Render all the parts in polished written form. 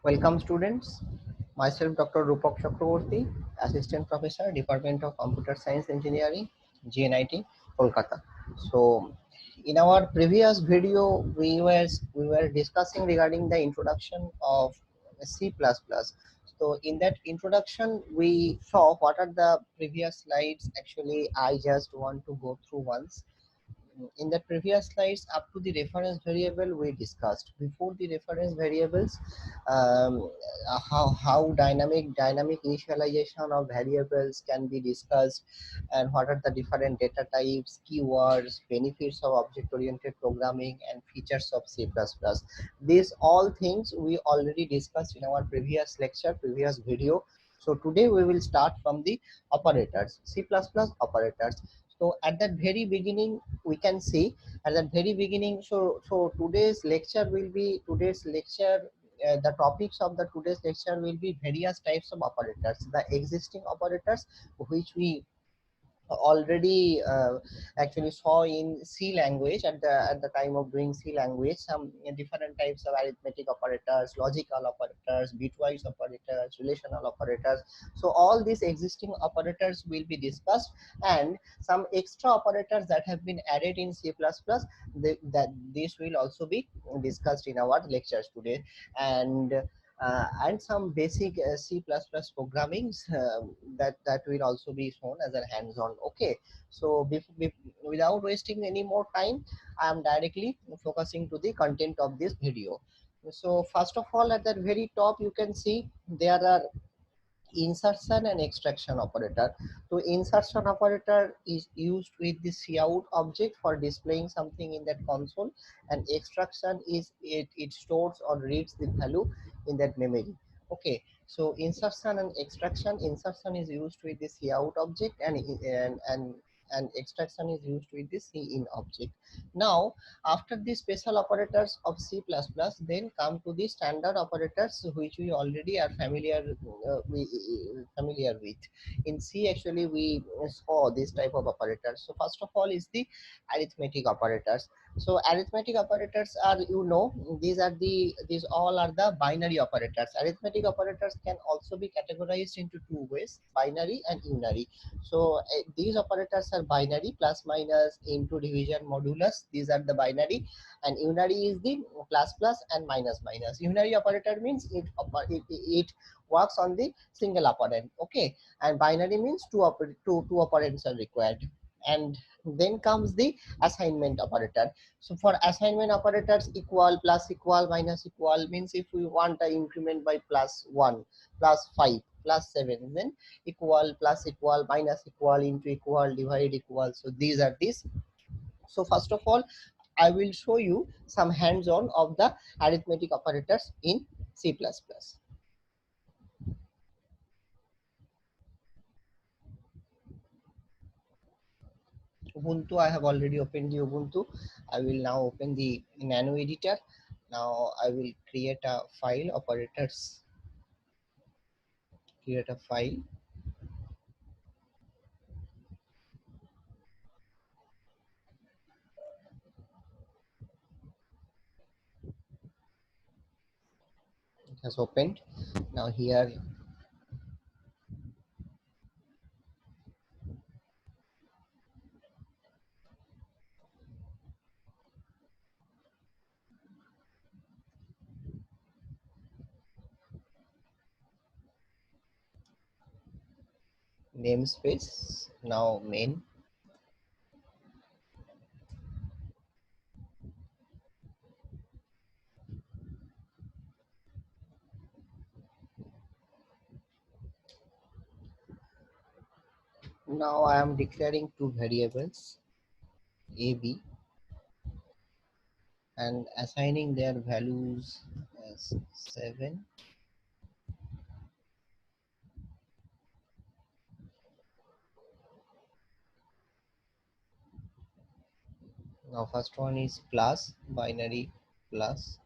Welcome students. Myself Dr. Rupak Chakraborty, Assistant Professor, Department of Computer Science Engineering, GNIT, Kolkata. So, in our previous video, we were discussing regarding the introduction of C++. So, in that introduction, we saw what are the previous slides. Actually, I just want to go through once. In the previous slides, up to the reference variable we discussed. Before the reference variables, how dynamic initialization of variables can be discussed, and what are the different data types, keywords, benefits of object oriented programming, and features of C++. These all things we already discussed in our previous lecture, previous video. So today we will start from the operators, C++ operators. So at that very beginning, we can see at the very beginning. So today's lecture, the topics of the today's lecture will be various types of operators, the existing operators which we already actually saw in C language at the time of doing C language. Some different types of arithmetic operators, logical operators, bitwise operators, relational operators. So all these existing operators will be discussed, and some extra operators that have been added in C++, that this will also be discussed in our lectures today. And some basic C++ programmings that will also be shown as a hands-on. Okay, so without wasting any more time, I am directly focusing to the content of this video. So first of all, at that very top, you can see there are insertion and extraction operator. So insertion operator is used with the cout object for displaying something in that console, and extraction is it stores or reads the value in that memory. Okay, so insertion and extraction. Insertion is used with the cout object, and extraction is used with the cin object. Now after the special operators of C++, then come to the standard operators which we already are familiar with. In C, actually, we saw this type of operators. So first of all is the arithmetic operators. So arithmetic operators are, these all are the binary operators. Arithmetic operators can also be categorized into two ways: binary and unary. So these operators are binary: plus minus, into, division, modulus. These are the binary, and unary is the plus plus and minus minus. Unary operator means it works on the single operand. Okay, and binary means two operands are required. And then comes the assignment operator. So for assignment operators, equal, plus equal, minus equal means if we want an increment by plus 1, plus 5, plus 7, then equal, plus equal, minus equal, into equal, divide equal. So these are these. So first of all, I will show you some hands-on of the arithmetic operators in C++. Ubuntu, I have already opened the Ubuntu. I will now open the nano editor. Now I will create a file, operators, create a file. It has opened. Now here, namespace, now main. Now I am declaring two variables, a, b, and assigning their values as 7. Now first one is plus, binary plus.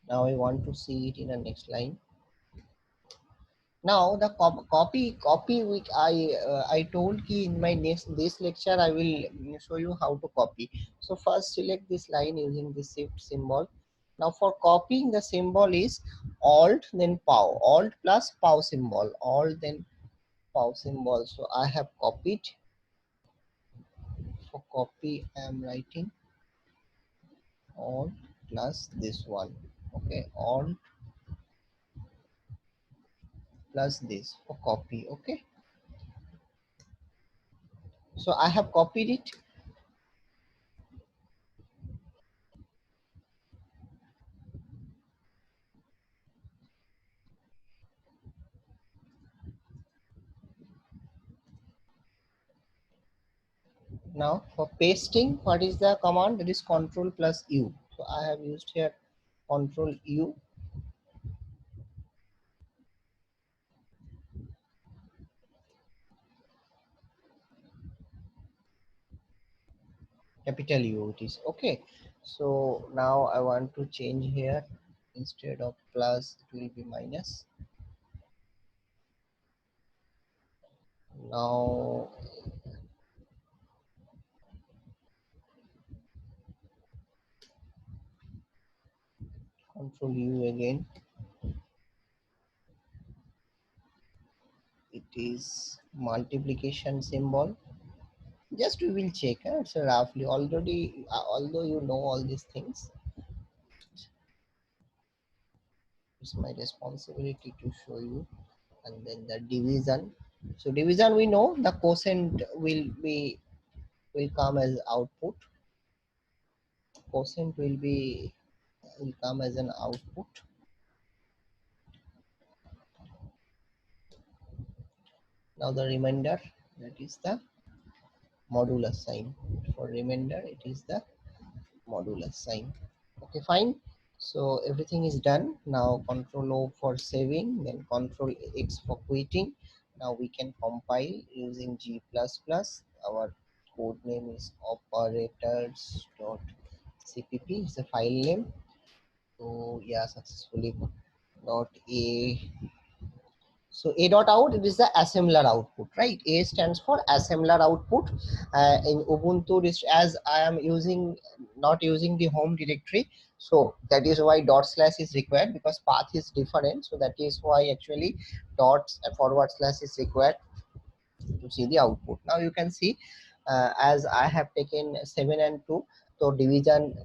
Now I want to see it in the next line. Now the copy which I told ki in my next this lecture I will show you how to copy. So first select this line using the shift symbol. Now for copying the symbol is alt then pow, alt plus pow symbol, alt then pow symbol. So I have copied. For copy I am writing alt plus this one. Okay, alt plus this for copy. Okay, so I have copied it. Now for pasting, what is the command? That is control plus U. So I have used here control U, capital U it is. Okay. So now I want to change here, instead of plus it will be minus. Now control U again. It is multiplication symbol. Just we will check. So roughly already, although you know all these things, it's my responsibility to show you. And then the division. So division we know the quotient will come as output. Quotient will come as an output. Now the remainder, that is the modulus sign. For remainder it is the modulus sign. Okay, fine. So everything is done. Now control O for saving, then control X for quitting. Now we can compile using G++. Our code name is operators.cpp is the file name. So yeah, successfully dot a. So a dot out, it is the assembler output, right? A stands for assembler output. In Ubuntu, as I am not using the home directory, so that is why dot slash is required, because path is different. So that is why actually dots forward slash is required to see the output. Now you can see, as I have taken 7 and 2, so division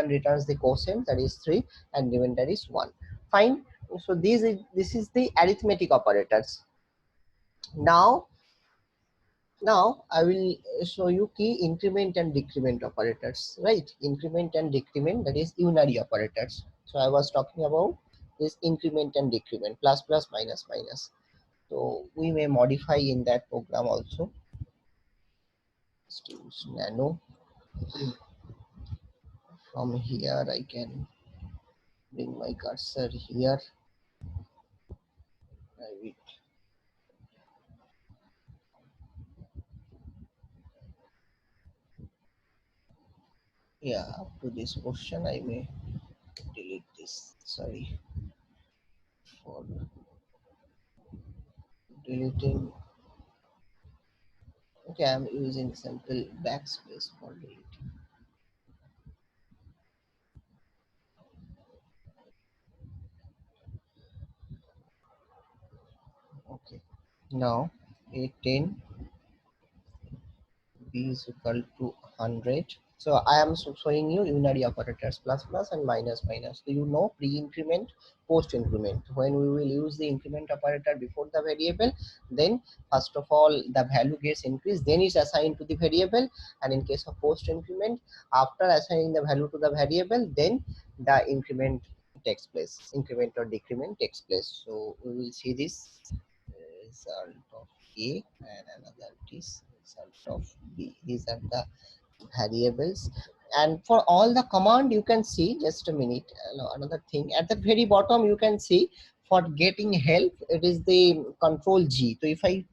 returns the quotient, that is 3, and remainder is 1. Fine. So this is the arithmetic operators. Now I will show you key increment and decrement operators, right? Increment and decrement, that is unary operators. So I was talking about this increment and decrement, plus plus minus minus. So we may modify in that program also. Let's use nano. From here I can bring my cursor here. I will, yeah, up to this portion I may delete this. Sorry for deleting. Okay, I'm using simple backspace for deleting. Okay, now A10 b is equal to 100. So I am showing you unary operators, plus plus and minus minus. So you know pre-increment, post-increment. When we will use the increment operator before the variable, then first of all the value gets increased, then it's assigned to the variable. And in case of post-increment, after assigning the value to the variable, then the increment takes place, increment or decrement takes place. So we will see this result of A and another is result of B. These are the variables. And for all the command you can see, just a minute, another thing at the very bottom you can see, for getting help it is the control G. So if I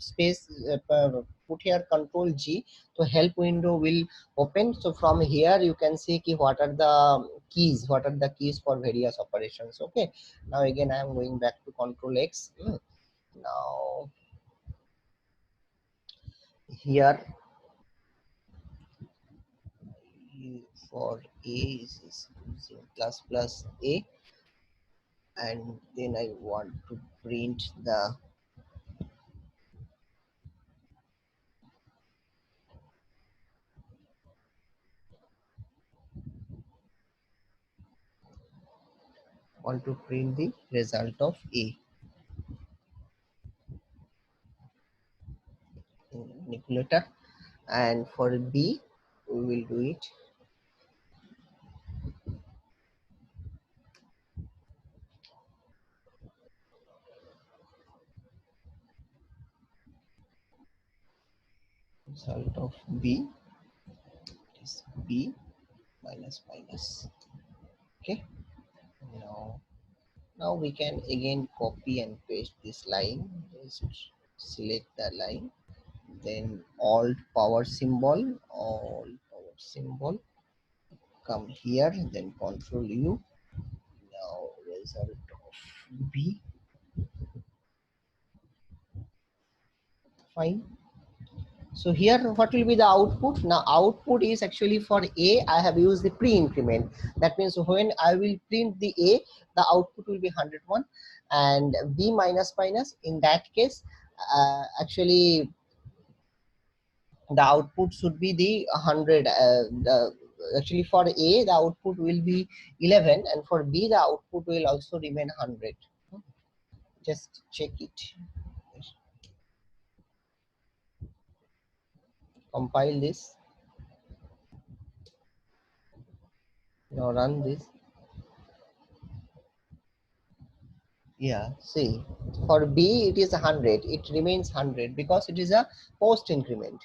put here control G, so help window will open. So from here you can see what are the keys for various operations. Okay, now again I am going back to control X. Now here for a is using plus a, and then I want to print the result of a in manipulator, and for b we will do it result of b is b minus minus. Okay, now we can again copy and paste this line. Just select the line, then alt power symbol, come here, then control u. Now result of b, fine. So here what will be the output? Now output is actually for a, I have used the pre-increment. That means when I will print the a, the output will be 101, and b minus minus, in that case actually the output should be the 100. Actually for a the output will be 11, and for b the output will also remain 100. Just check it, compile this, now run this. Yeah, see, for B it is 100, it remains 100 because it is a post increment.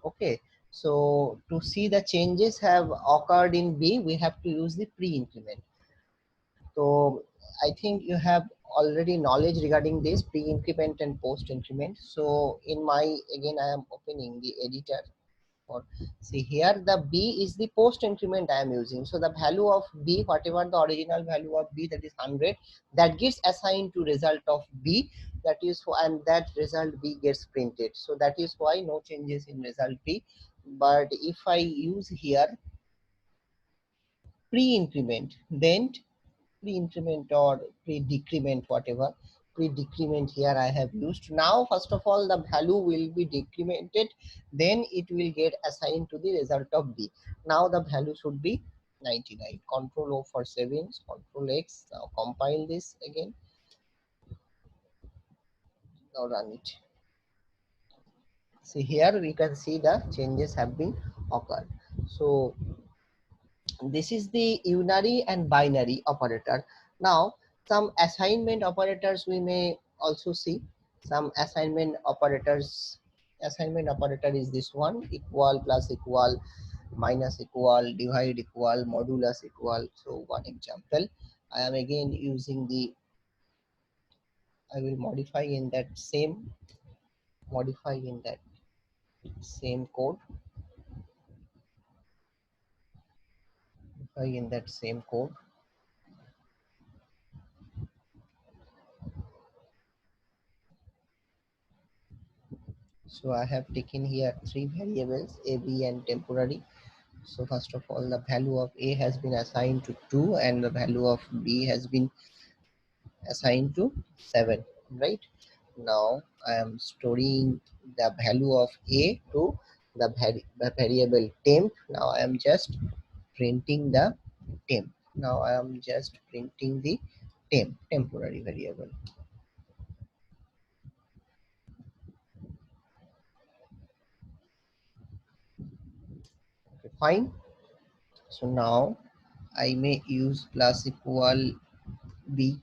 Okay, so to see the changes have occurred in B, we have to use the pre-increment. So I think you have already knowledge regarding this pre-increment and post increment. So in my, again I am opening the editor. Or see here the b is the post increment I am using, so the value of b, whatever the original value of b, that is 100, that gets assigned to result of b, that is, and that result b gets printed. So that is why no changes in result b. But if I use here pre-increment, then pre-increment or pre-decrement, whatever pre-decrement here I have used. Now first of all the value will be decremented, then it will get assigned to the result of b. Now the value should be 99. Control O for savings, control X. Now compile this again, now run it. See here we can see the changes have been occurred. So this is the unary and binary operator. Now some assignment operators we may also see. Some assignment operators, assignment operator is this one: equal, plus equal, minus equal, divide equal, modulus equal. So one example, I am again using the, I will modify in that same code, So I have taken here three variables, a, b and temporary. So first of all, the value of a has been assigned to 2 and the value of b has been assigned to 7, right? Now I am storing the value of a to the variable temp. Now I am just printing the temp. Now I am just printing the temporary variable. Okay, fine. So now I may use plus equal b,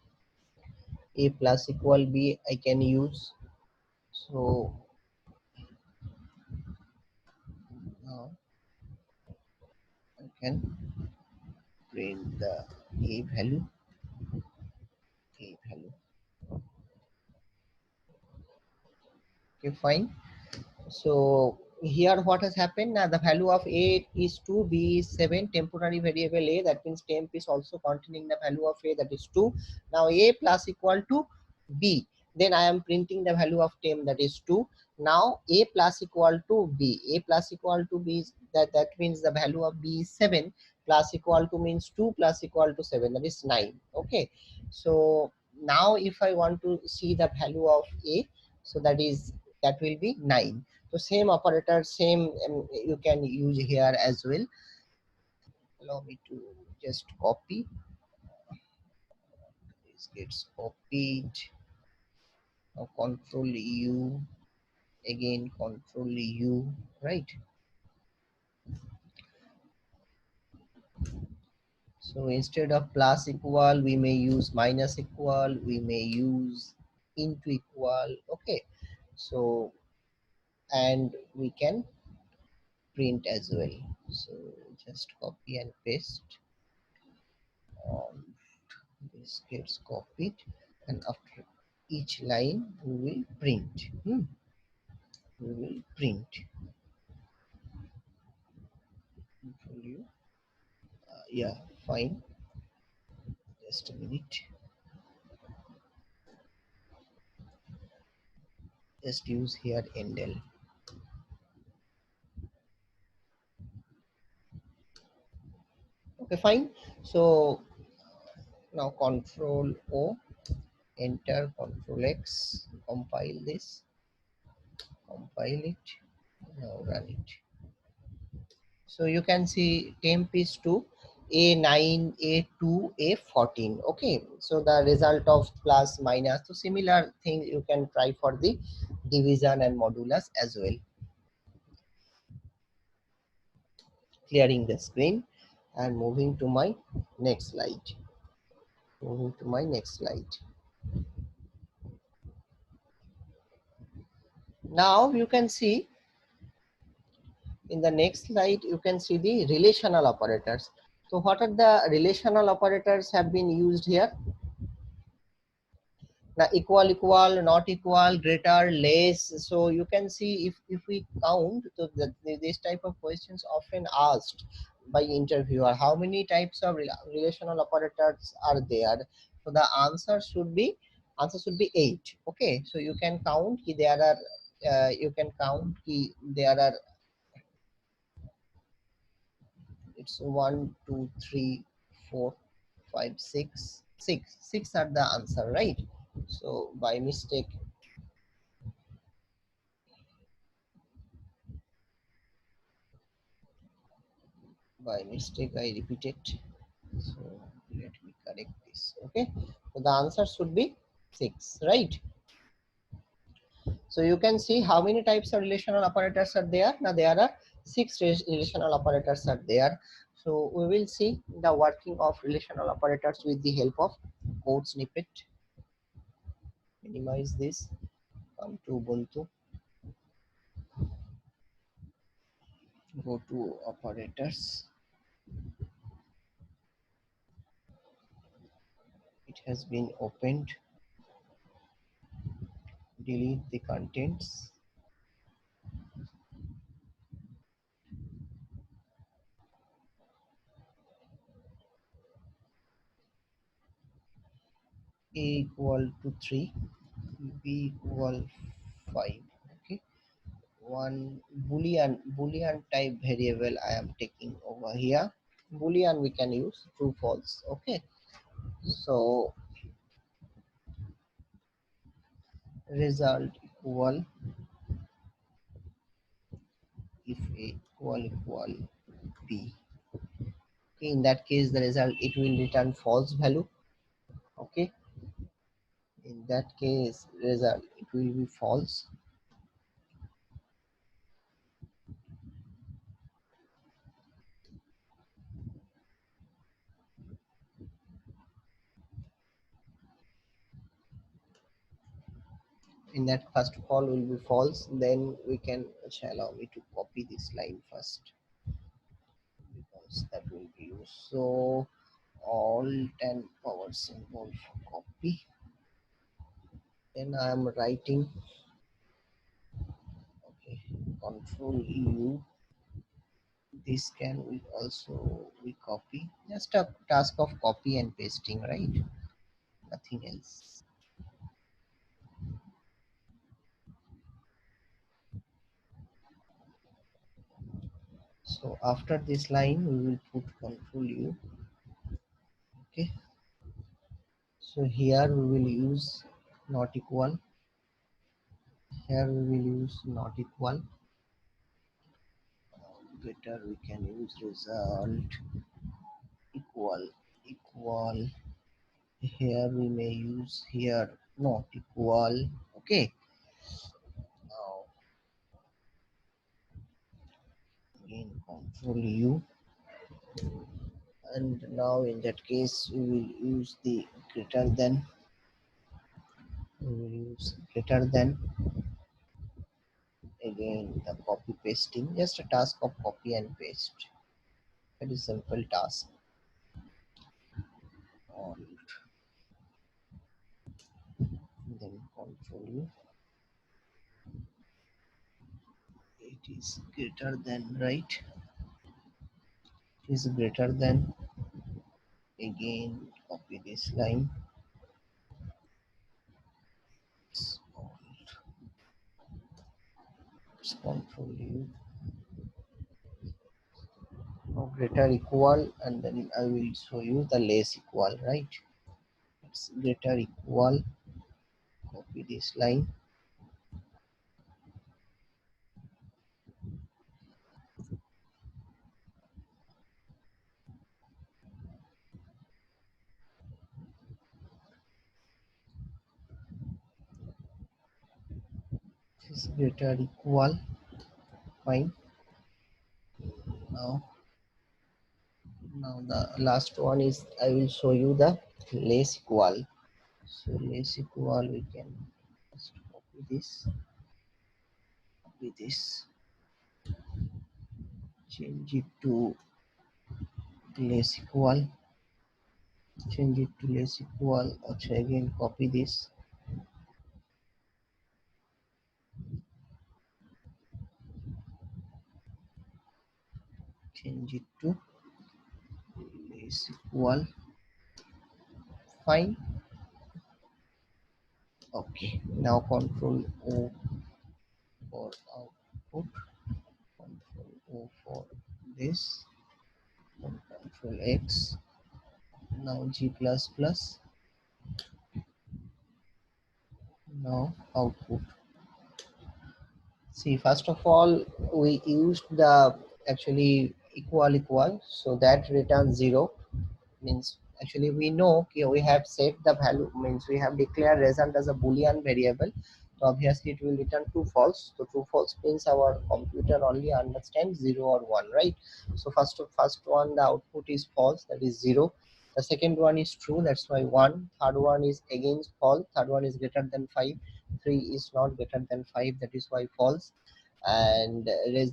a plus equal b I can use. So now I can print the a value, a value. Okay, fine. So here what has happened now, the value of a is 2, b is 7, temporary variable a, that means temp is also containing the value of a, that is 2. Now a plus equal to b, then I am printing the value of temp, that is 2. Now a plus equal to b, a plus equal to b is that means the value of b is 7, plus equal to means 2 plus equal to 7, that is 9. Okay, so now if I want to see the value of a, so that will be 9. So same operator, same you can use here as well. Allow me to just copy. This gets copied. Now control U, again control U, right? So instead of plus equal, we may use minus equal, we may use into equal. Okay, so and we can print as well. So just copy and paste. Um, this gets copied, and after each line we will print. We will print. Control U. Yeah, fine. Just a minute. Just use here endl. Okay, fine. So now control O, enter, control X, compile this, compile it, now run it. So you can see temp is 2, A9, A2, A14. Okay, so the result of plus minus. So similar thing you can try for the division and modulus as well. Clearing the screen and moving to my next slide. Moving to my next slide. Now you can see in the next slide, you can see the relational operators. So what are the relational operators have been used here? Now equal, equal, not equal, greater, less. So you can see if we count, so this type of questions often asked by interviewer, how many types of relational operators are there? So the answer should be 8. Okay, so you can count there are there are, it's 1 2 3 4 5 6 are the answer, right? So by mistake I repeated. So let me correct this. Okay, so the answer should be 6, right? So you can see how many types of relational operators are there. Now there are 6 relational operators are there. So we will see the working of relational operators with the help of code snippet. Minimize this, come to Ubuntu, go to operators. It has been opened. Delete the contents. A equal to 3, b equal 5. Okay, one boolean type variable I am taking over here. Boolean we can use true false. Okay, so result equal, if a equal b. Okay, in that case the result it will return false value. Okay, in that case result it will be false. In that, first of all will be false, then we can, allow me to copy this line first, because that will be used. So alt and power symbol for copy, then I am writing. Okay, Control U. This can we also we copy, just a task of copy and pasting, right? Nothing else. So after this line we will put Control U. Okay, so here we will use not equal, here we will use not equal. Better we can use result equal, equal. Here we may use here not equal. Okay, now again Control U, and now in that case we will use the greater than, we will use greater than. Again the copy pasting, just a task of copy and paste, very simple task. Alt, then Control U. It is greater than, right? It is greater than. Again copy this line. Control U. Now greater equal, and then I will show you the less equal, right? It's greater equal, copy this line. This is greater equal, fine. Now the last one is, I will show you the less equal. So less equal, we can just copy this, change it to less equal, change it to less equal. Okay, again copy this, change it to less equal, fine. Okay, now Control O for output, Control O for this, and Control X. Now G++, now output. See, first of all, we used the actually equal, so that returns 0. Means actually we know, okay, we have set the value, means we have declared result as a boolean variable, so obviously it will return true false. So true false means our computer only understands 0 or 1, right? So first one, the output is false, that is 0. The second one is true, that's why 1. Third one is against false, third one is greater than 5. 3 is not greater than 5, that is why false. And the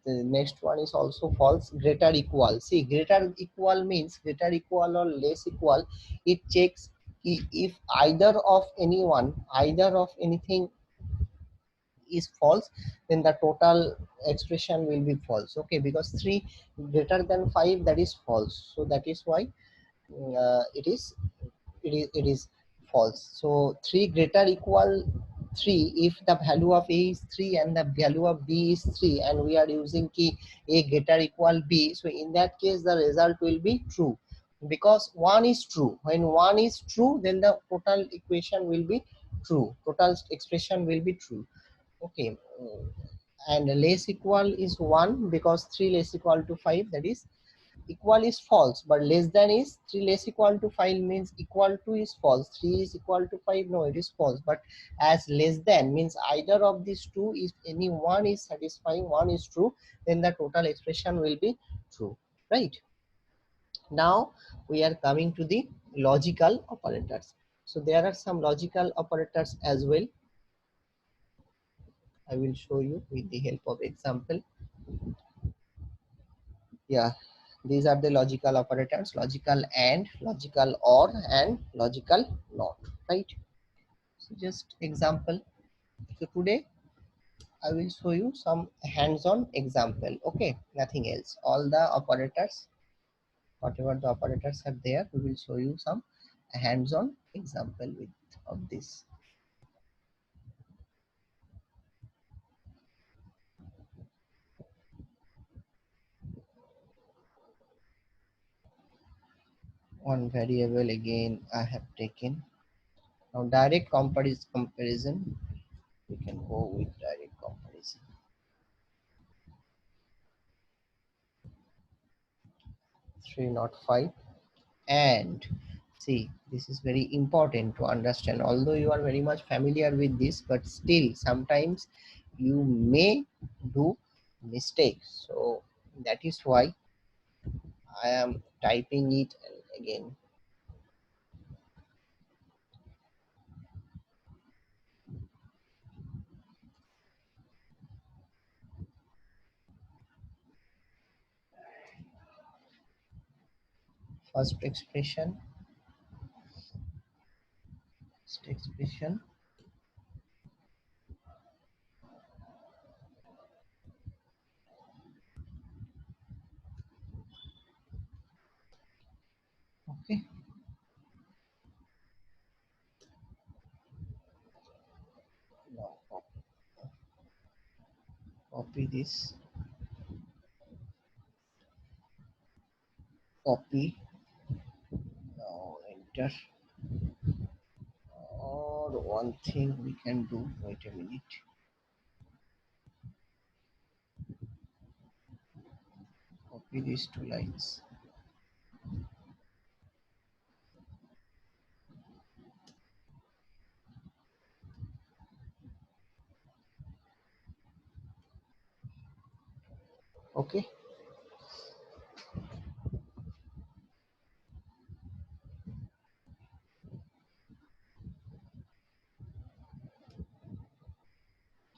next one is also false. Greater equal, see, greater equal means greater equal or less equal, it checks if either of anyone, either of anything is false, then the total expression will be false. Okay, because 3 greater than 5, that is false, so that is why it is false. So 3 greater equal 3 if the value of a is 3 and the value of b is 3, and we are using key a greater equal b, so in that case the result will be true, because 1 is true. When 1 is true, then the total equation will be true, total expression will be true. Okay, and less equal is 1, because 3 less equal to 5, that is equal is false, but less than is 3 less equal to 5 means equal to is false, 3 is equal to 5, no, it is false. But as less than means either of these two, if any one is satisfying, one is true, then the total expression will be true, right? Now we are coming to the logical operators. So there are some logical operators as well. I will show you with the help of example. Yeah, these are the logical operators: logical and, logical or, and logical not, right? So just example. So today I will show you some hands-on example. Okay, nothing else. All the operators, whatever the operators are there, we will show you some hands-on example with of this. One variable again I have taken. Now direct comparison, we can go with direct comparison. 305. And see, this is very important to understand, although you are very much familiar with this, but still sometimes you may do mistakes, so that is why I am typing it again. First expression, first expression, okay. Now copy this, copy, now enter. Or one thing we can do, wait a minute, copy these two lines. Okay,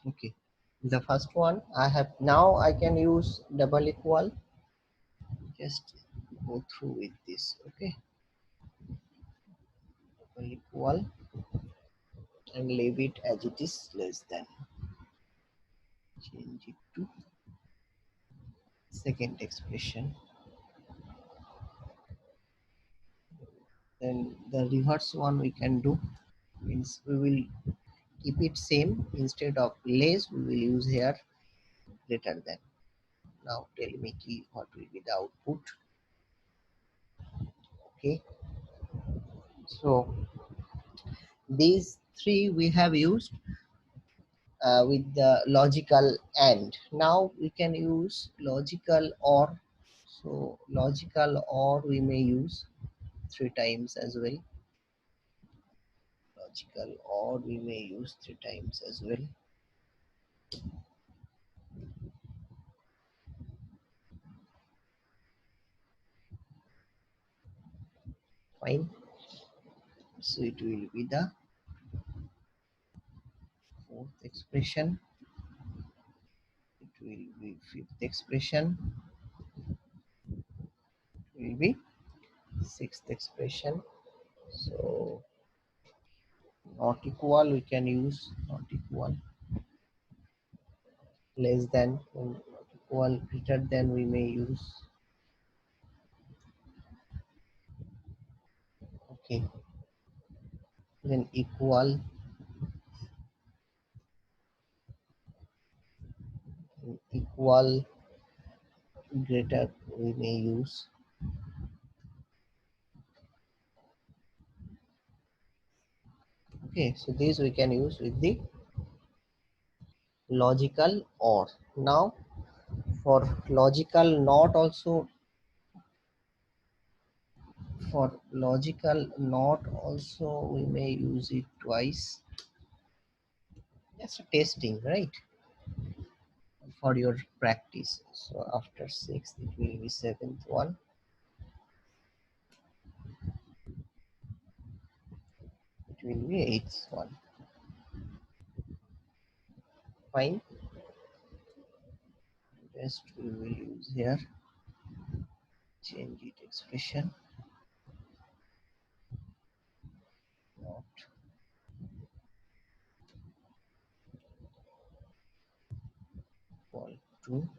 okay. The first one I have, now I can use double equal, just go through with this. Okay, double equal and leave it as it is, less than, change it to second expression. Then the reverse one we can do, means we will keep it same, instead of less we will use here greater than. Now tell me key what will be the output. Okay, so these three we have used with the logical and. Now we can use logical or. So logical or we may use three times as well. Logical or we may use three times as well. Fine. So it will be the fourth expression. It will be fifth expression. It will be sixth expression. So not equal we can use not equal, less than, not equal, greater than we may use. Okay, then equal, equal, greater we may use. Okay, so these we can use with the logical or. Now for logical not also, for logical not also we may use it twice. That's a testing, right, for your practice. So after sixth it will be seventh one, it will be eighth one. Fine, rest we will use here, change it expression, not 2,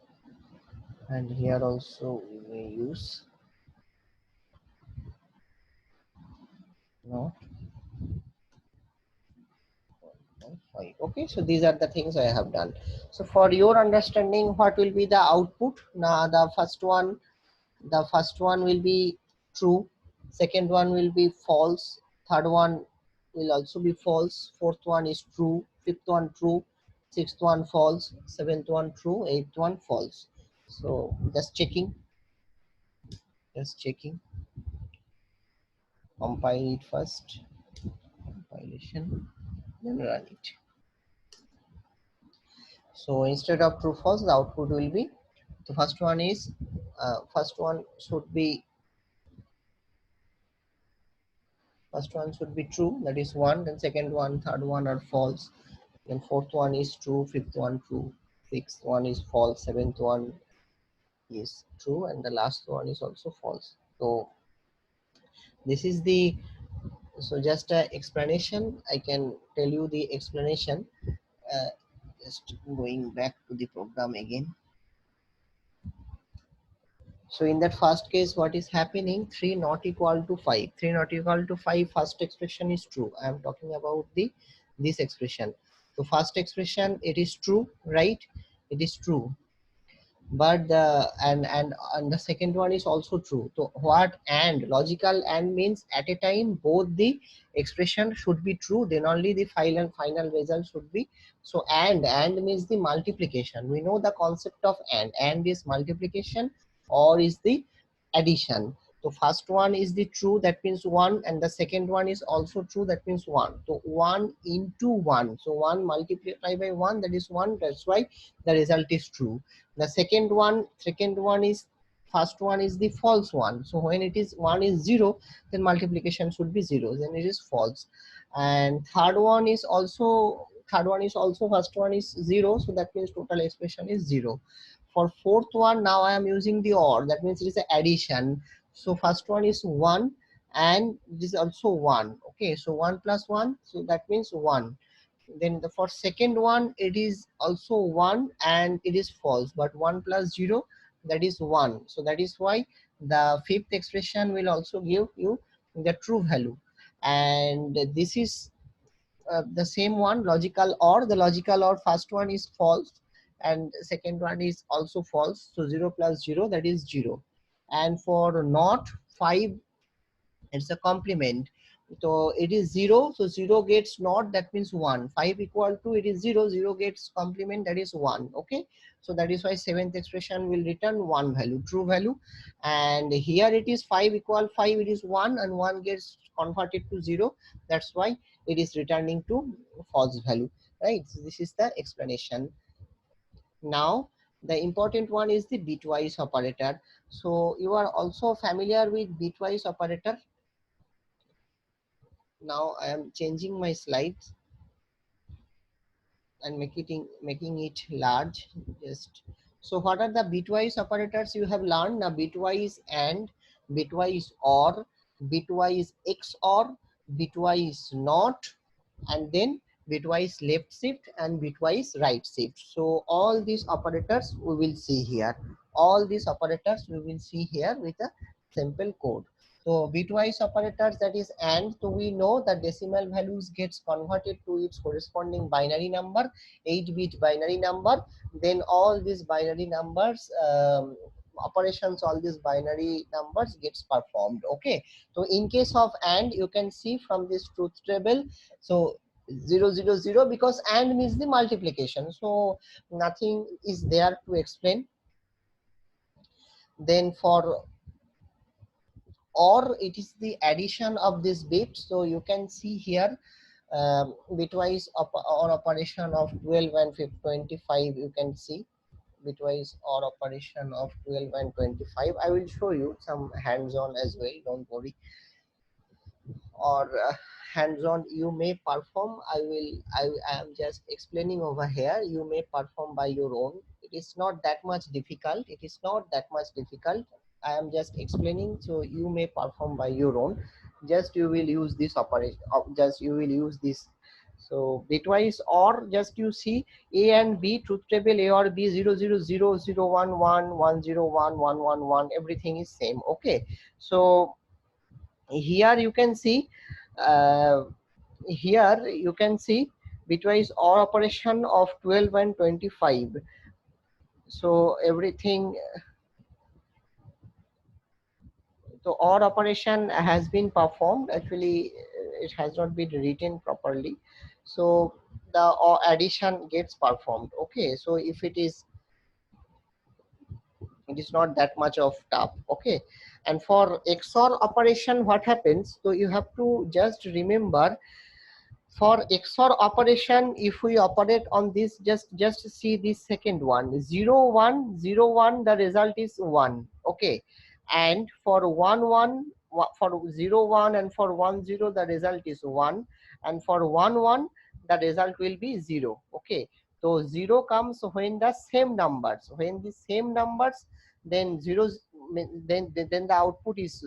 and here also we may use not 5. Okay, so these are the things I have done. So for your understanding, what will be the output? Now the first one will be true, second one will be false, third one will also be false, fourth one is true, fifth one true, sixth one false, seventh one true, eighth one false. So just checking, compile it first, compilation, then run it. So instead of true false, the output will be, the first one is first one should be true, that is 1, then second one, third one are false, then fourth one is true, fifth one true, sixth one is false, seventh one is true, and the last one is also false. So this is the, so just a explanation, I can tell you the explanation. uh, just going back to the program again. So in that first case, what is happening? 3 not equal to 5. 3 not equal to 5, first expression is true. I am talking about the this expression. So first expression, it is true, right? It is true. But the and the second one is also true. So what and logical and means at a time both the expression should be true, then only the final result should be. So and means the multiplication. We know the concept of and is multiplication or is the addition. So first one is the true, that means 1, and the second one is also true, that means 1. So 1 into 1, so 1 multiplied by 1, that is 1, that's why the result is true. The second one is, first one is the false one. So when it is 1 is 0, then multiplication should be 0, then it is false. And third one is also first one is 0, so that means total expression is 0. For fourth one, now I am using the or, that means it is an addition. So first one is 1 and it is also 1. Okay, so 1 plus 1, so that means 1. Then for second one, it is also 1 and it is false, but 1 plus 0, that is 1. So that is why the fifth expression will also give you the true value. And this is the same one, logical or. The logical or, first one is false and second one is also false, so 0 plus 0, that is 0. And for not 5, it's a complement, so it is 0, so 0 gets not, that means 1. 5 equal to, it is 0, 0 gets complement, that is 1. Okay, so that is why seventh expression will return 1 value, true value. And here it is 5 equal 5, it is 1, and 1 gets converted to 0, that's why it is returning to false value, right? So this is the explanation. Now the important one is the bitwise operator. So you are also familiar with bitwise operator. Now I am changing my slides and making it large. Just so, what are the bitwise operators you have learned? Now bitwise and, bitwise or, bitwise XOR, bitwise not, and then bitwise left shift and bitwise right shift. So all these operators we will see here. All these operators we will see here with a simple code. So bitwise operators, that is and, so we know that decimal values gets converted to its corresponding binary number, 8-bit binary number. Then all these binary numbers operations, all these binary numbers gets performed. Okay, so in case of and, you can see from this truth table, so 0 0 0, because and means the multiplication, so nothing is there to explain. Then for or, it is the addition of this bit, so you can see here bitwise or operation of 12 and 25, you can see bitwise or operation of 12 and 25. I will show you some hands-on as well, don't worry. Or hands-on you may perform, I am just explaining over here, you may perform by your own. It is not that much difficult, it is not that much difficult. I am just explaining, so you may perform by your own. Just you will use this operation, just you will use this So bitwise or just you see A and B, truth table A or B, 00001110111, everything is same. Okay, so here you can see uh, here you can see bitwise or operation of 12 and 25. So everything, so or operation has been performed. Actually it has not been written properly, so the or addition gets performed. Okay, so if it is, it is not that much of tough. Okay, and for XOR operation what happens, so you have to just remember, for XOR operation if we operate on this, just see this second one, 0 1 0 1, the result is 1. Okay, and for 1 1, for 0 1 and for 1 0 the result is 1, and for 1 1 the result will be 0. Okay, so 0 comes when the same numbers, when the same numbers, then zeros, then the output is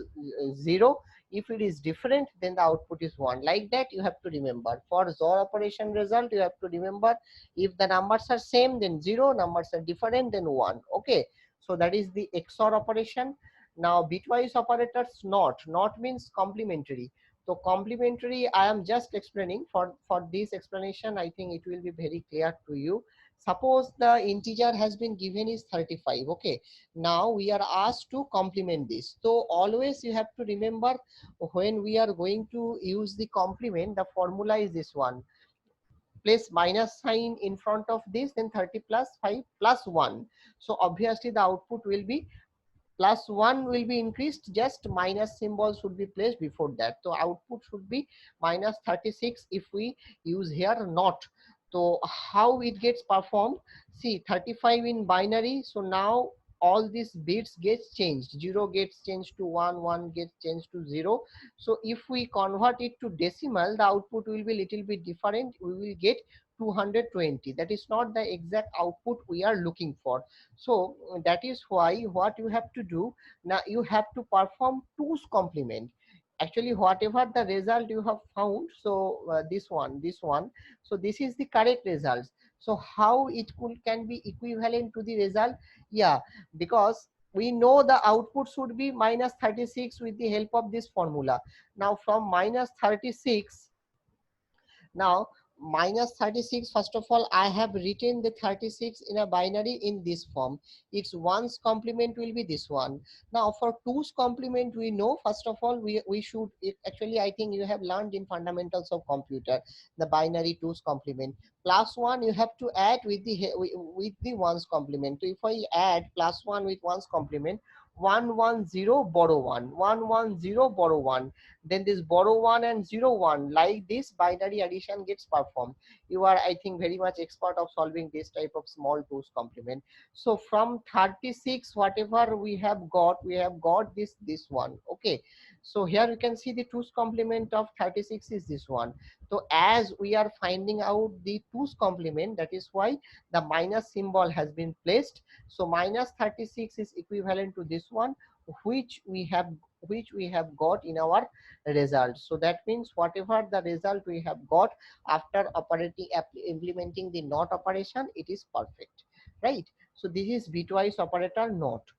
0. If it is different, then the output is 1. Like that you have to remember. For XOR operation result you have to remember, if the numbers are same then 0, numbers are different then 1. Okay, so that is the XOR operation. Now bitwise operators, not means complementary. So complementary I am just explaining. For this explanation I think it will be very clear to you. Suppose the integer has been given is 35. Okay, now we are asked to complement this. So always you have to remember, when we are going to use the complement, the formula is this one: place minus sign in front of this, then 30 plus 5 plus 1. So obviously the output will be plus 1 will be increased, just minus symbol should be placed before that. So output should be minus 36 if we use here not. So how it gets performed, see 35 in binary, so now all these bits gets changed, 0 gets changed to 1, 1 gets changed to 0. So if we convert it to decimal, the output will be little bit different, we will get 220. That is not the exact output we are looking for. So that is why what you have to do, now you have to perform 2's complement. Actually whatever the result you have found, so this one, so this is the correct results. So how it can be equivalent to the result? Yeah, because we know the output should be minus 36 with the help of this formula. Now from minus 36, now minus 36, first of all I have written the 36 in a binary in this form. Its one's complement will be this one. Now for two's complement, we know first of all we should, actually I think you have learned in fundamentals of computer, the binary two's complement. Plus 1 you have to add with the one's complement. So if I add plus 1 with one's complement, 110 borrow 1, 110 borrow 1, then this borrow 1 and 0 1, like this binary addition gets performed. You are I think very much expert of solving this type of small two's complement. So from 36 whatever we have got, this one. Okay, so here you can see the two's complement of 36 is this one. So as we are finding out the two's complement, that is why the minus symbol has been placed. So minus 36 is equivalent to this one, which we have got in our result. So that means whatever the result we have got after implementing the not operation, it is perfect, right? So this is bitwise operator not.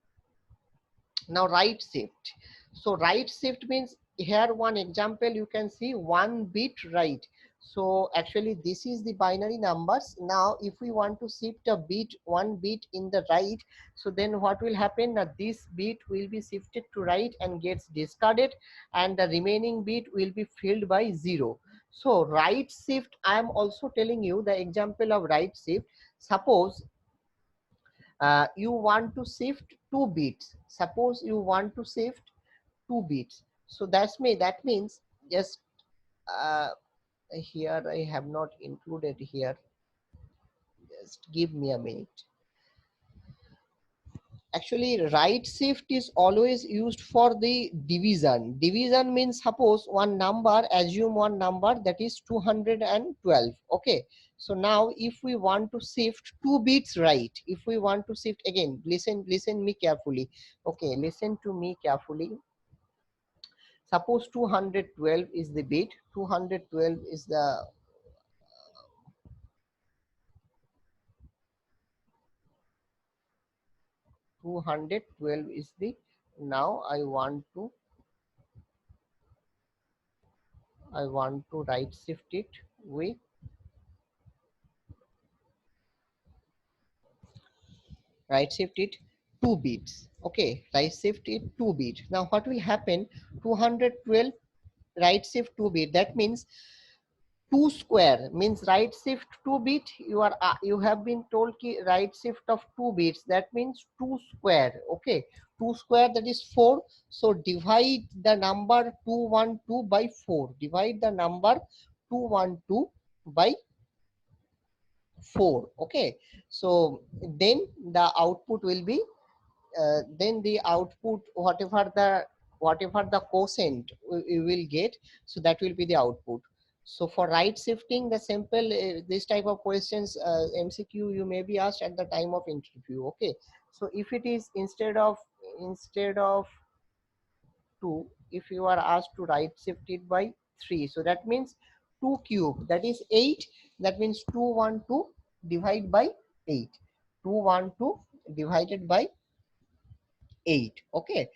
Now right shift. So right shift means, here one example you can see, 1 bit right. So actually this is the binary numbers. Now if we want to shift a bit, 1 bit in the right, so then what will happen, that this bit will be shifted to right and gets discarded, and the remaining bit will be filled by 0. So right shift, I am also telling you the example of right shift. Suppose you want to shift 2 bits. Suppose you want to shift 2 bits. So that means just uh, here I have not included here. Just give me a minute. Actually right shift is always used for the division. Division means, suppose one number, assume one number that is 212. Okay, so now if we want to shift 2 bits right, if we want to shift, again listen me carefully. Okay, listen to me carefully. Suppose 212 is the bit, 212 is the 212 is the, now I want to right shift it with, right shift it 2 bits. Okay, right shift it 2 bit. Now what will happen? 212 right shift 2 bit, that means 2 square means right shift 2 bit. You are you have been told ki right shift of 2 bits, that means 2 square. Okay, 2 square, that is 4. So divide the number 212 by 4, divide the number 212 by 4. Okay, so then the output will be, then the output, whatever the quotient we will get, so that will be the output. So for right shifting, the simple this type of questions, MCQ, you may be asked at the time of interview. Okay, so if it is instead of 2, if you are asked to right shift it by 3, so that means 2 cube, that is 8. That means 212 divided by 8, 212 divided by 8. Okay,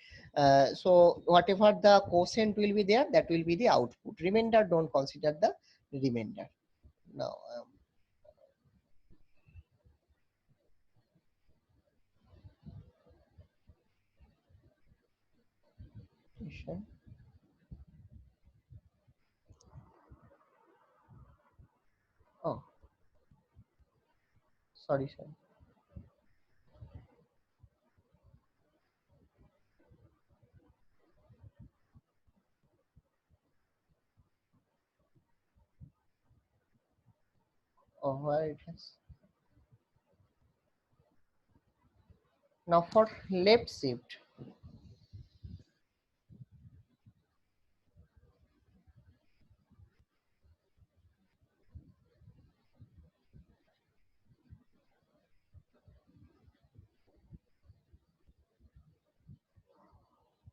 so whatever the quotient will be there, that will be the output. Remainder, don't consider the remainder. Now question. Oh, sorry sir. Oh, where it is. Now for left shift,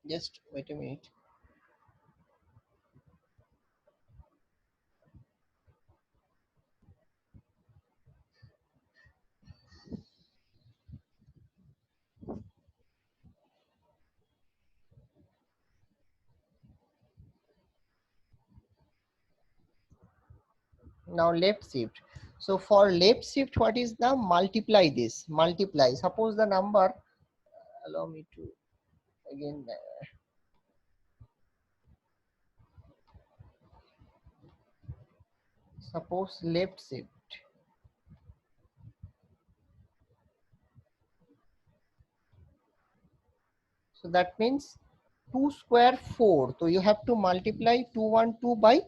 just wait a minute. Now left shift. So for left shift, what is the multiply this? Multiply. Suppose the number, allow me to again, suppose left shift. So that means 2 square 4. So you have to multiply 212 by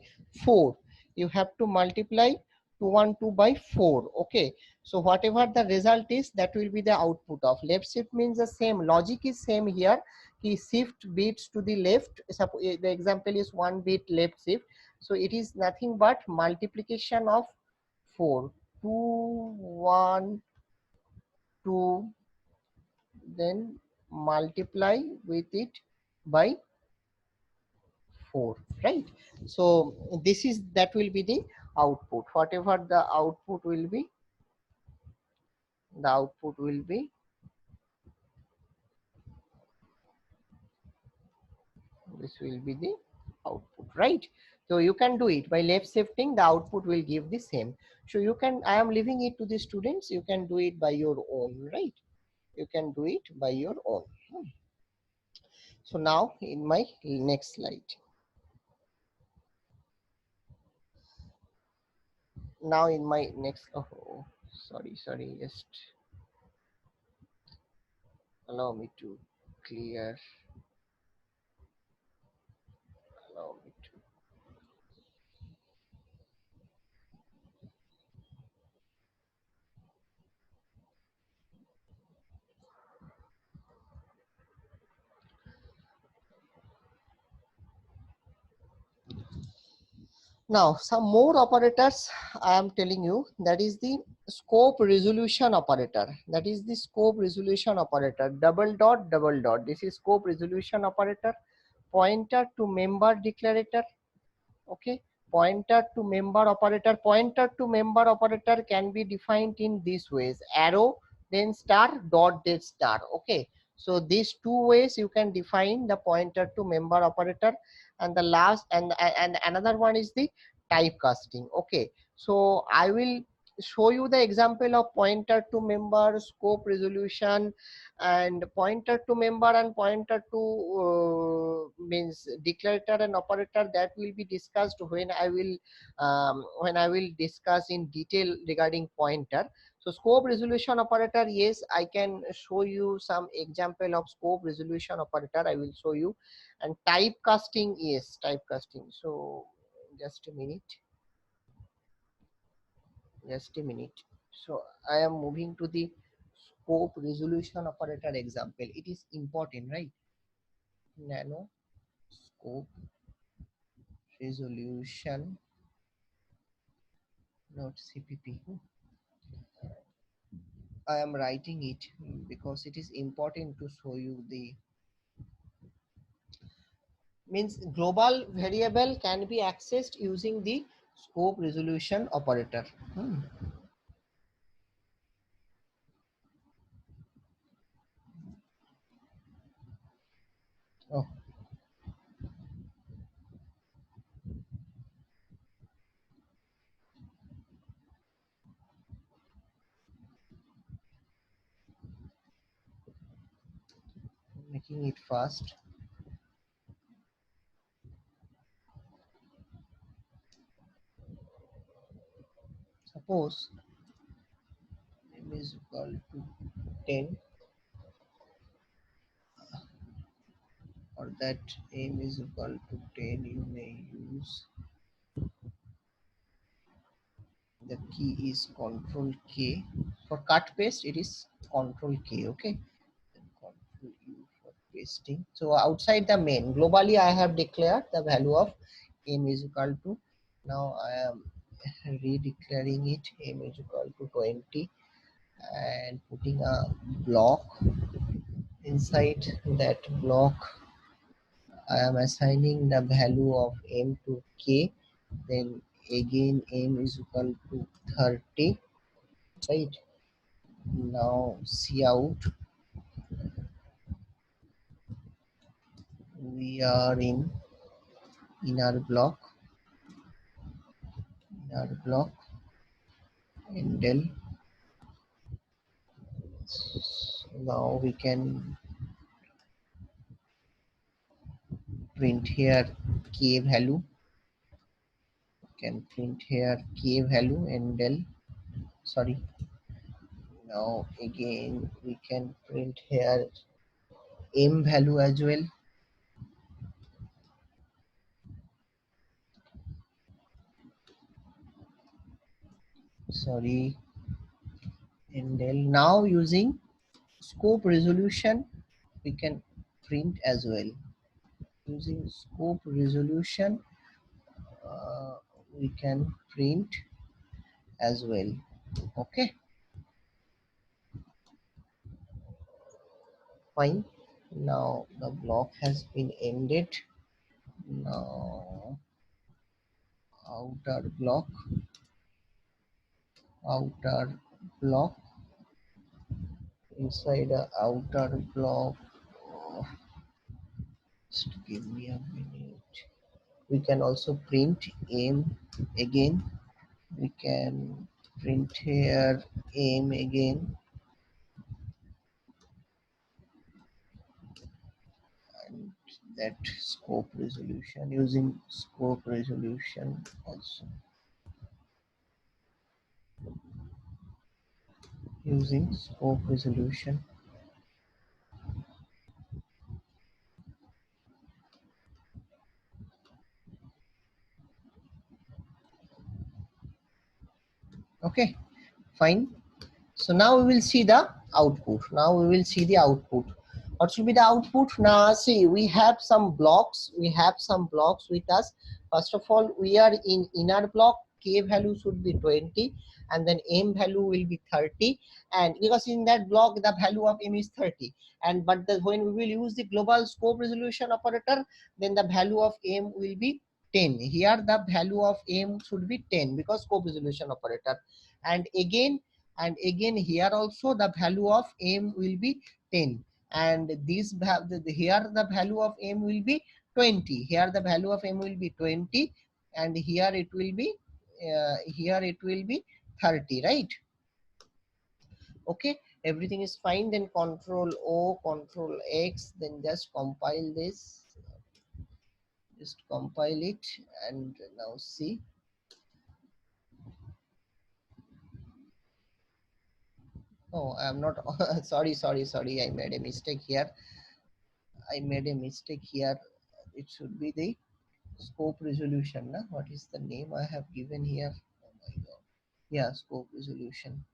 4. You have to multiply 212 by 4. Okay. So whatever the result is, that will be the output of left shift. Means the same logic is same here. He shift bits to the left. Suppose the example is 1 bit left shift. So it is nothing but multiplication of 4. 2, 1, 2, then multiply with it by 4, right? So this is, that will be the output. Whatever the output will be, the output will be, this will be the output, right? So you can do it by left shifting, the output will give the same. So you can, I am leaving it to the students, you can do it by your own, right? You can do it by your own. So now in my next slide, now in my next, oh sorry, just allow me to clear, allow me to. Now some more operators I am telling you, that is the scope resolution operator, that is the scope resolution operator, double dot double dot, this is scope resolution operator. Pointer to member declarator. Okay, pointer to member operator, pointer to member operator can be defined in these ways: arrow then star dot date star. Okay, so these two ways you can define the pointer to member operator. And the last and another one is the typecasting. Okay, so I will show you the example of pointer to member, scope resolution, and pointer to member and pointer to means declarator and operator. That will be discussed when I will discuss in detail regarding pointer. So scope resolution operator, yes, I can show you some example of scope resolution operator. I will show you. And typecasting, yes, typecasting. So just a minute, just a minute. So I am moving to the scope resolution operator example. It is important, right? Nano scope resolution, not CPP. I am writing it because it is important to show you the means global variable can be accessed using the scope resolution operator. Hmm. Oh, making it fast. Suppose m is equal to 10, or that m is equal to 10, you may use the key is control K. For cut paste, it is control K. Okay, control U for pasting. So outside the main, globally I have declared the value of m is equal to, now I am redeclaring it, m is equal to 20, and putting a block. Inside that block I am assigning the value of m to K, then again m is equal to 30, right? Now see out, we are in inner block, inner block, and then now we can print here K value, can print here K value, and then sorry, now again we can print here m value as well. Sorry, and then now using scope resolution we can print as well. Using scope resolution uh, we can print as well. Okay, fine. Now the block has been ended. Now outer block, outer block, inside the outer block, just give me a minute. We can also print aim again. We can print here aim again, and that scope resolution, using scope resolution also, using scope resolution. Okay, fine. So now we will see the output. Now we will see the output. What should be the output? Now see, we have some blocks. We have some blocks with us. First of all, we are in inner block. K value should be 20, and then m value will be 30. And because in that block the value of m is 30, and when we will use the global scope resolution operator, then the value of m will be 10. Here the value of m should be 10 because scope resolution operator. And again and again here also the value of m will be 10, and this here the value of m will be 20. Here the value of m will be 20, and here it will be 30, right? Okay, everything is fine. Then control O, control X, then just compile this, just compile it, and now see. Oh, I'm not sorry, I made a mistake here. It should be the scope resolution, na? What is the name I have given here? Oh my god. Yeah, scope resolution.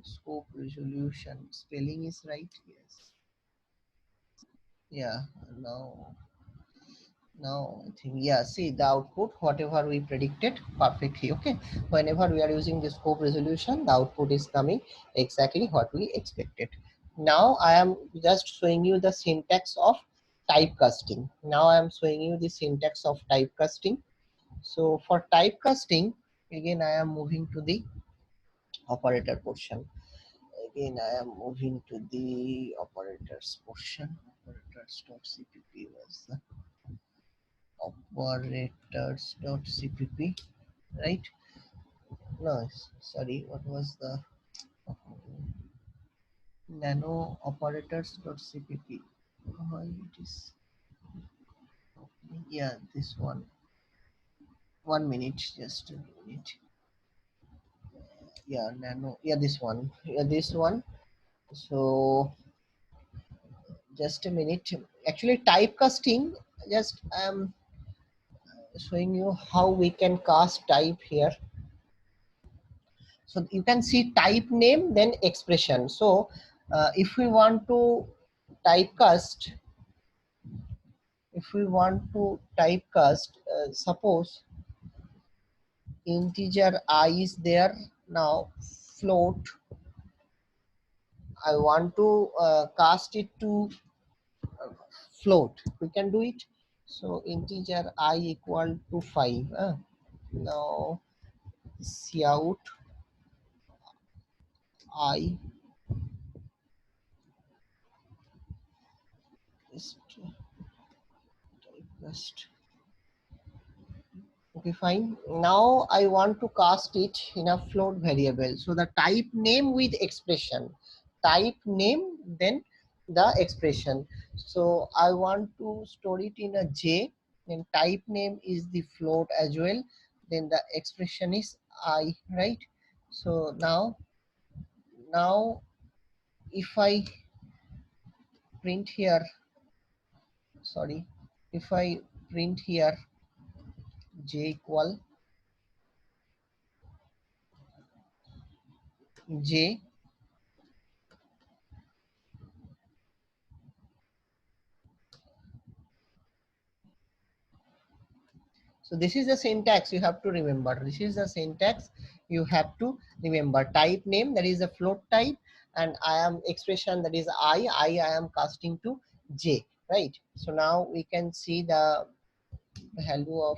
Scope resolution. Spelling is right. Yes. Yeah. Now I think, yeah, see the output, whatever we predicted perfectly. Okay. Whenever we are using the scope resolution, the output is coming exactly what we expected. Now I am just showing you the syntax of typecasting. Now I am showing you the syntax of typecasting. So for typecasting, again I am moving to the operator portion. Again I am moving to the operators portion. Operators.cpp was the operators.cpp, right? No, sorry, what was the nano operators.cpp? It is, yeah, this one. 1 minute, just a minute. Yeah, nano, yeah, this one. Yeah, this one. So just a minute. Actually, typecasting, just showing you how we can cast type here. So you can see type name, then expression. So if we want to typecast, suppose integer I is there. Now float, I want to cast it to float. We can do it. So integer I equal to 5. Now cout I is typecast. Okay, fine. Now I want to cast it in a float variable. So the type name with expression, type name, then the expression. So I want to store it in a J, then type name is the float as well. Then the expression is I, right? So now if I print here, sorry, if I print here J equal J, so this is the syntax you have to remember. This is the syntax you have to remember. Type name, that is a float type, and I am expression, that is I am casting to J, right? So now we can see the value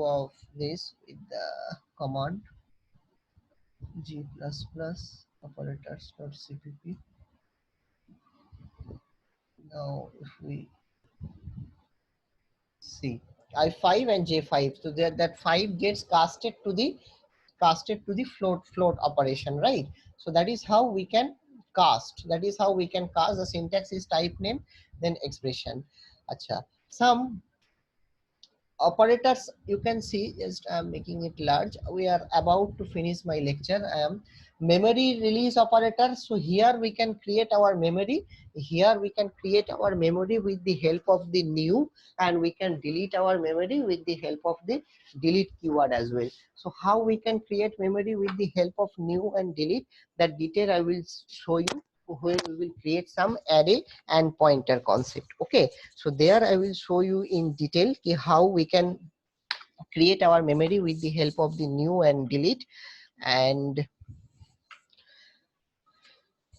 of this with the command g++ operators.cpp. Now if we see I5 and J5, so that 5 gets casted to the float operation, right? So that is how we can cast. The syntax is type name, then expression. Acha. Some operators you can see, just I'm making it large. We are about to finish my lecture. I am memory release operator. So here we can create our memory. With the help of the new, and we can delete our memory with the help of the delete keyword as well. So how we can create memory with the help of new and delete, that detail I will show you when we will create some array and pointer concept. Okay, so there I will show you in detail how we can create our memory with the help of the new and delete. And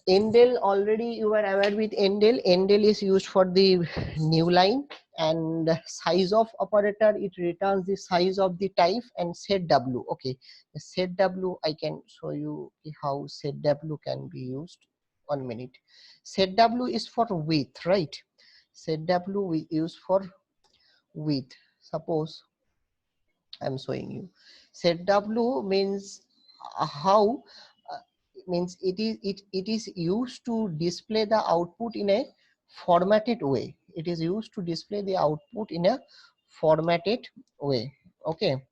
endel, already you are aware with endel. Endel is used for the new line, and size of operator, it returns the size of the type, and set w. Okay, set w, I can show you how set w can be used. 1 minute. Set w is for width, right? Set w we use for width. Suppose I'm showing you. Set w means how means it is used to display the output in a formatted way. It is used to display the output in a formatted way. Okay.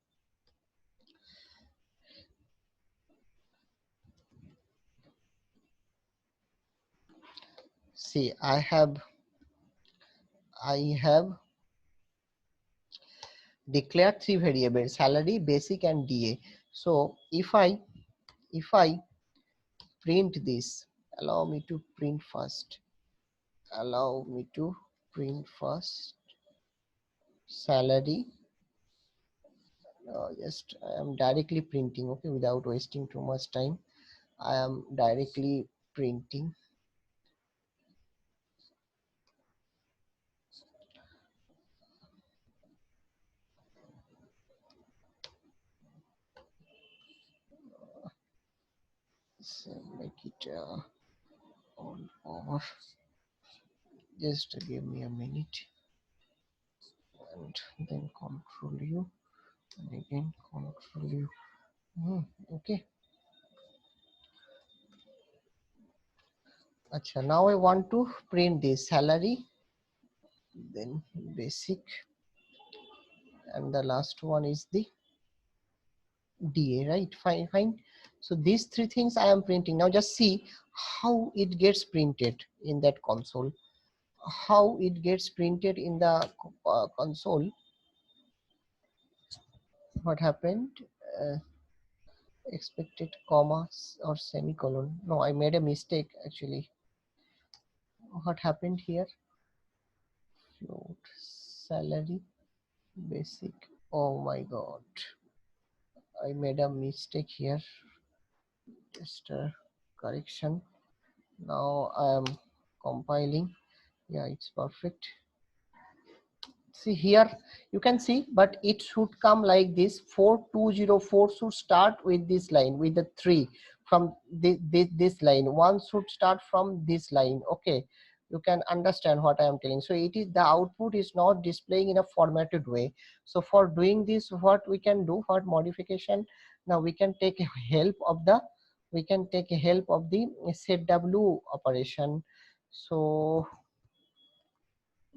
See, I have declared three variables: salary, basic, and DA. So if I print this, allow me to print first. Allow me to print first salary. Just I am directly printing, okay, without wasting too much time. I am directly printing. So make it on off. Just give me a minute, and then control you, and again control you. Okay. Acha, now I want to print the salary, then basic, and the last one is the DA, right? Fine, fine. So these three things I am printing. Now just see how it gets printed in that console. How it gets printed in the console. What happened? Expected commas or semicolon. No, I made a mistake actually. What happened here? Float salary basic. Oh my god. I made a mistake here. Just a correction. Now I am compiling. Yeah, it's perfect. See here, you can see, but it should come like this. 4204 should start with this line, with the 3 from this line. One should start from this line. Okay, you can understand what I am telling. So it is, the output is not displaying in a formatted way. So for doing this, what we can do, what modification, now we can take help of the, we can take help of the set w operation. So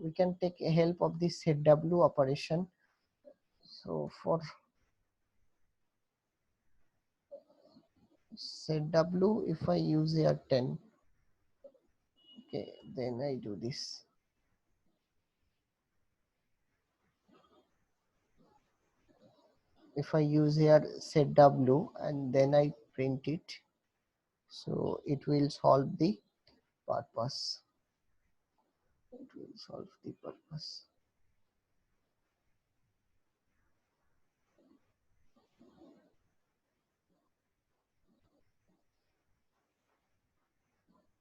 we can take help of the set w operation. So for set w, if I use here 10, okay, then I do this. If I use here set w and then I print it, so it will solve the purpose. It will solve the purpose.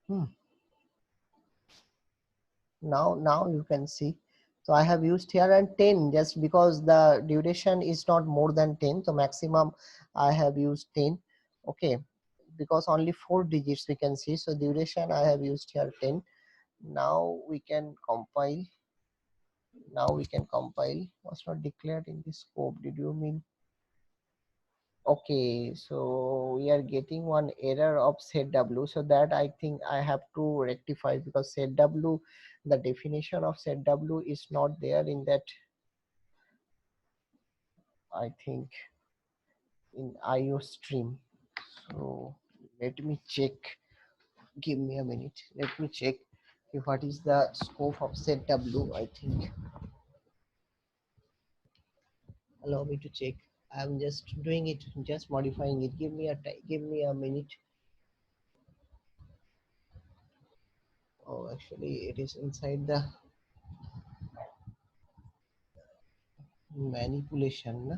Hmm. Now you can see. So I have used here and 10 just because the duration is not more than 10. So maximum I have used 10. Okay, because only 4 digits we can see. So duration I have used here 10. Now we can compile. Now we can compile. Was not declared in the scope. Did you mean? Okay, so we are getting one error of set w, so that I think I have to rectify, because set w, the definition of set w is not there in that, I think, in IO stream. So let me check. Give me a minute. Let me check what is the scope of set w. I think, allow me to check. I'm just doing it, just modifying it. Give me a minute. Oh, actually, it is inside the manipulation. Na?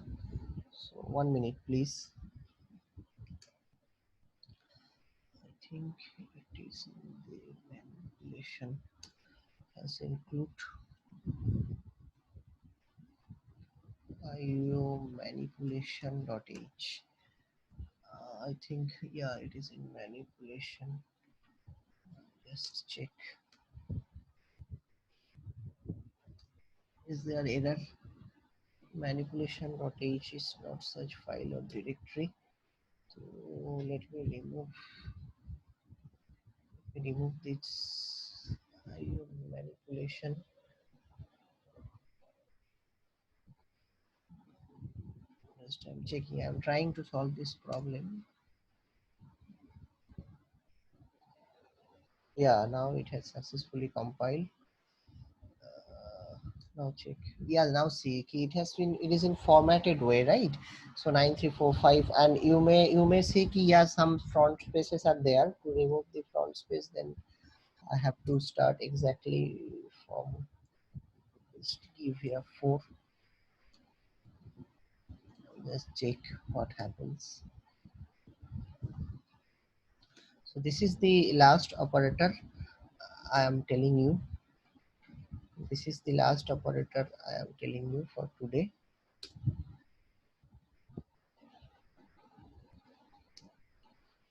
So 1 minute, please. I think it is in the manipulation as include. IO manipulation.h. I think, yeah, it is in manipulation. Just check. Is there error? Manipulation.h is not such file or directory. So let me remove this IO manipulation. Just I'm checking. I'm trying to solve this problem. Yeah, now it has successfully compiled. Now check. Yeah, now see, it has been, it is in formatted way, right? So 9345, and you may see ki, yeah, some front spaces are there. To remove the front space, then I have to start exactly from, just give here 4. Let's check what happens. So this is the last operator I am telling you. This is the last operator I am telling you for today.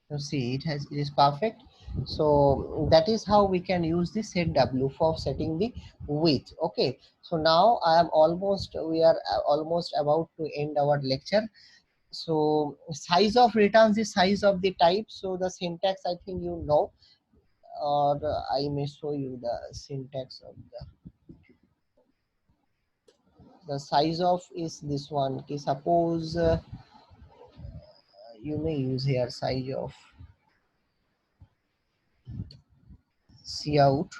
You see, it is perfect. So that is how we can use the set w for setting the width. Okay, so now we are almost about to end our lecture. So size of returns is size of the type. So the syntax, I think you know, or I may show you the syntax of the size of is this one. Okay, suppose you may use here size of cout,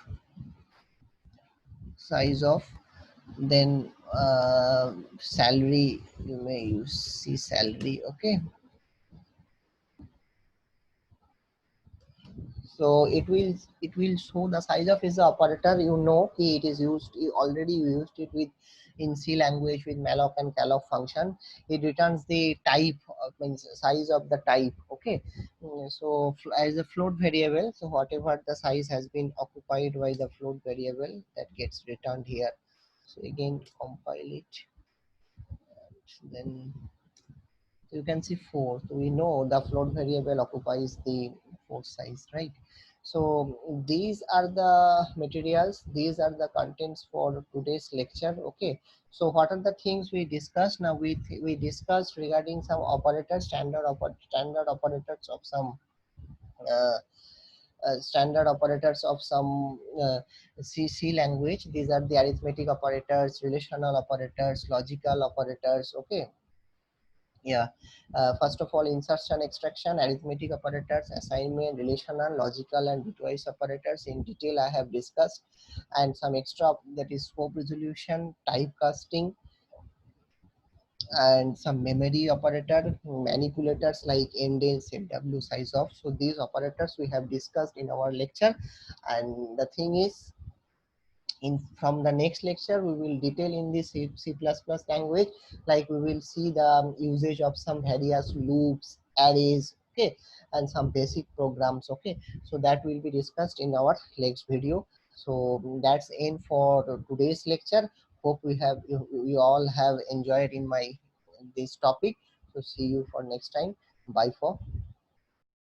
size of, then salary, you may use c salary. Okay, so it will show the size of is the operator, you know, it is used, you already used it with in C language with malloc and calloc function. It returns the type, means size of the type. Okay. So as a float variable, so whatever the size has been occupied by the float variable, that gets returned here. So again compile it, then you can see 4. So we know the float variable occupies the 4 size, right? So these are the materials, these are the contents for today's lecture. Okay, so what are the things we discussed? Now we discussed regarding some operators, standard operators of some uh, standard operators of some C language. These are the arithmetic operators, relational operators, logical operators. Okay, yeah. First of all, insertion, extraction, arithmetic operators, assignment, relational, logical, and bitwise operators in detail I have discussed, and some extra, that is scope resolution, typecasting, and some memory operator manipulators like endel, setw, size of. So these operators we have discussed in our lecture, and the thing is, in from the next lecture we will detail in the C++ language, like we will see the usage of some various loops, arrays. Okay, and some basic programs. Okay, so that will be discussed in our next video. So that's end for today's lecture. Hope you all have enjoyed in my this topic. So see you for next time. Bye for